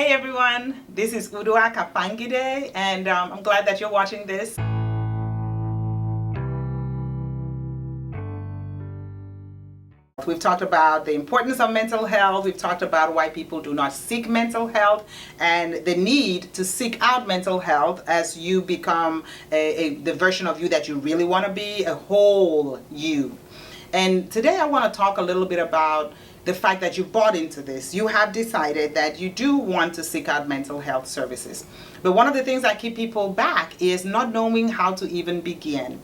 Hey everyone, this is Udua Kapangide, and I'm glad that you're watching this. We've talked about the importance of mental health. We've talked about why people do not seek mental health and the need to seek out mental health as you become the version of you that you really want to be, a whole you. And today I want to talk a little bit about the fact that you bought into this. You have decided that you do want to seek out mental health services. But one of the things that keep people back is not knowing how to even begin.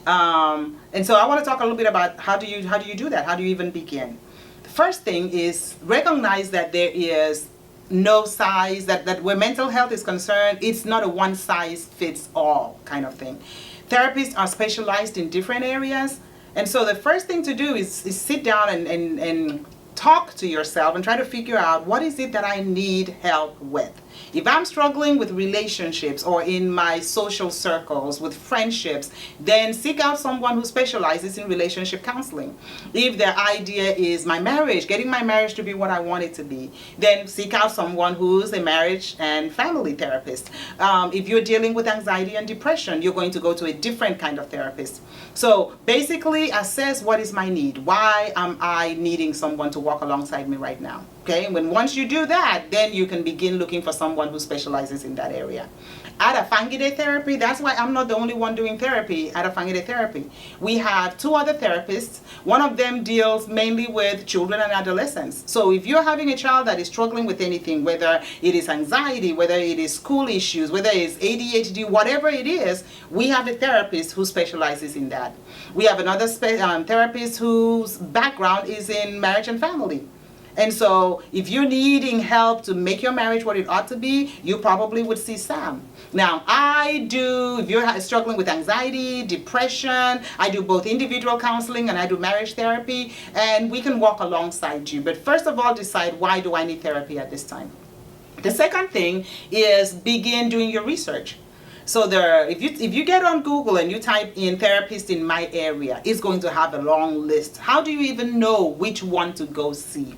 And so I want to talk a little bit about how do you do that? How do you even begin? The first thing is recognize that there is no size, that where mental health is concerned, it's not a one size fits all kind of thing. Therapists are specialized in different areas. And so the first thing to do is sit down and talk to yourself and try to figure out what is it that I need help with. If I'm struggling with relationships or in my social circles with friendships, then seek out someone who specializes in relationship counseling. If the idea is my marriage, getting my marriage to be what I want it to be, then seek out someone who's a marriage and family therapist. If you're dealing with anxiety and depression, you're going to go to a different kind of therapist. So basically assess what is my need. Why am I needing someone to walk alongside me right now? Okay, once you do that, then you can begin looking for someone who specializes in that area. At Afangide Therapy, that's why I'm not the only one doing therapy at Afangide Therapy. We have two other therapists. One of them deals mainly with children and adolescents. So if you're having a child that is struggling with anything, whether it is anxiety, whether it is school issues, whether it's ADHD, whatever it is, we have a therapist who specializes in that. We have another therapist whose background is in marriage and family. And so if you're needing help to make your marriage what it ought to be, you probably would see Sam. Now, if you're struggling with anxiety, depression, I do both individual counseling and I do marriage therapy, and we can walk alongside you. But first of all, decide, why do I need therapy at this time? The second thing is begin doing your research. So if you get on Google and you type in therapist in my area, it's going to have a long list. How do you even know which one to go see?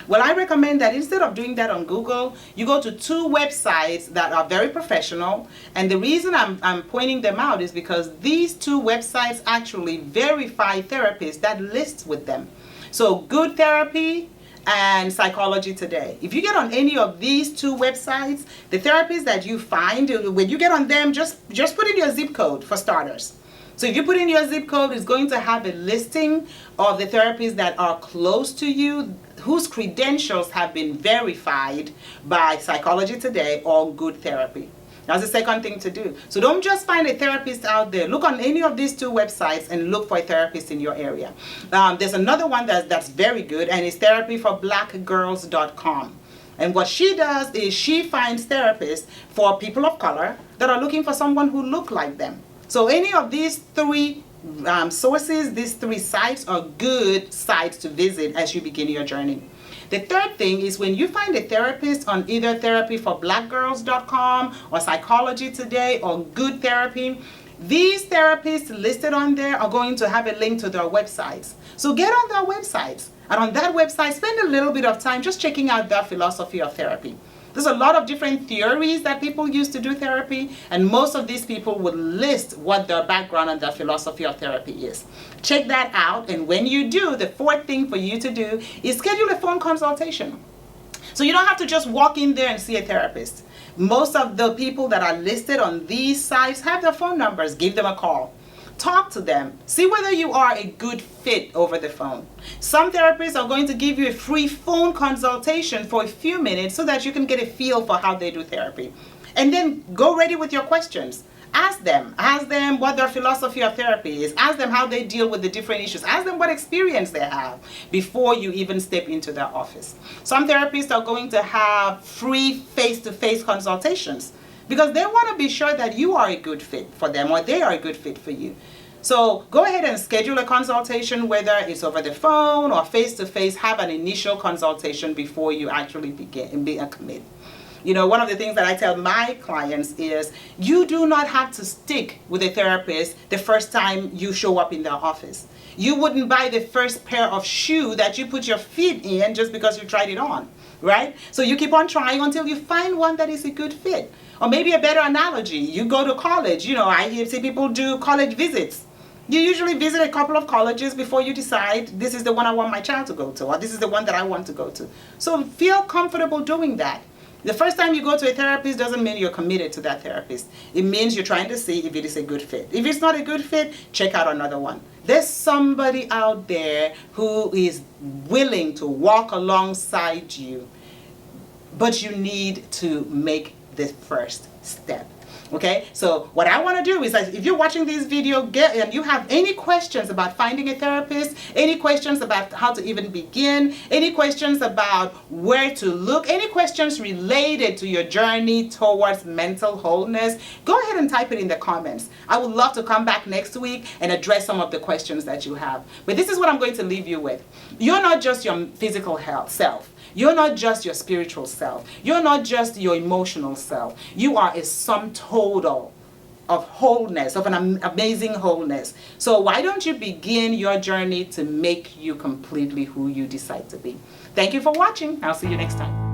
Well, I recommend that instead of doing that on Google, you go to two websites that are very professional. And the reason I'm pointing them out is because these two websites actually verify therapists that list with them. So Good Therapy and Psychology Today. If you get on any of these two websites, the therapists that you find, when you get on them, just put in your zip code for starters. So if you put in your zip code, it's going to have a listing of the therapists that are close to you, whose credentials have been verified by Psychology Today or Good Therapy. That's the second thing to do. So don't just find a therapist out there. Look on any of these two websites and look for a therapist in your area. There's another one that's very good, and it's therapyforblackgirls.com. And what she does is she finds therapists for people of color that are looking for someone who look like them. So any of these three sources, these three sites are good sites to visit as you begin your journey. The third thing is when you find a therapist on either therapyforblackgirls.com or Psychology Today or Good Therapy, these therapists listed on there are going to have a link to their websites. So get on their websites, and on that website, spend a little bit of time just checking out their philosophy of therapy. There's a lot of different theories that people use to do therapy, and most of these people would list what their background and their philosophy of therapy is. Check that out, and when you do, the fourth thing for you to do is schedule a phone consultation. So you don't have to just walk in there and see a therapist. Most of the people that are listed on these sites have their phone numbers. Give them a call. Talk to them. See whether you are a good fit over the phone. Some therapists are going to give you a free phone consultation for a few minutes so that you can get a feel for how they do therapy. And then go ready with your questions. Ask them what their philosophy of therapy is. Ask them how they deal with the different issues. Ask them what experience they have before you even step into their office. Some therapists are going to have free face-to-face consultations, because they want to be sure that you are a good fit for them or they are a good fit for you. So go ahead and schedule a consultation, whether it's over the phone or face-to-face. Have an initial consultation before you actually commit. You know, one of the things that I tell my clients is you do not have to stick with a therapist the first time you show up in their office. You wouldn't buy the first pair of shoe that you put your feet in just because you tried it on, right? So you keep on trying until you find one that is a good fit. Or maybe a better analogy, you go to college. I see people do college visits. You usually visit a couple of colleges before you decide this is the one I want my child to go to, or this is the one that I want to go to. So feel comfortable doing that. The first time you go to a therapist doesn't mean you're committed to that therapist. It means you're trying to see if it is a good fit. If it's not a good fit, check out another one. There's somebody out there who is willing to walk alongside you, but you need to make the first step. Okay, so what I want to do is, if you're watching this video and you have any questions about finding a therapist, any questions about how to even begin, any questions about where to look, any questions related to your journey towards mental wholeness, go ahead and type it in the comments. I would love to come back next week and address some of the questions that you have. But this is what I'm going to leave you with. You're not just your physical self. You're not just your spiritual self. You're not just your emotional self. You are a sum total of wholeness, of an amazing wholeness. So why don't you begin your journey to make you completely who you decide to be? Thank you for watching. I'll see you next time.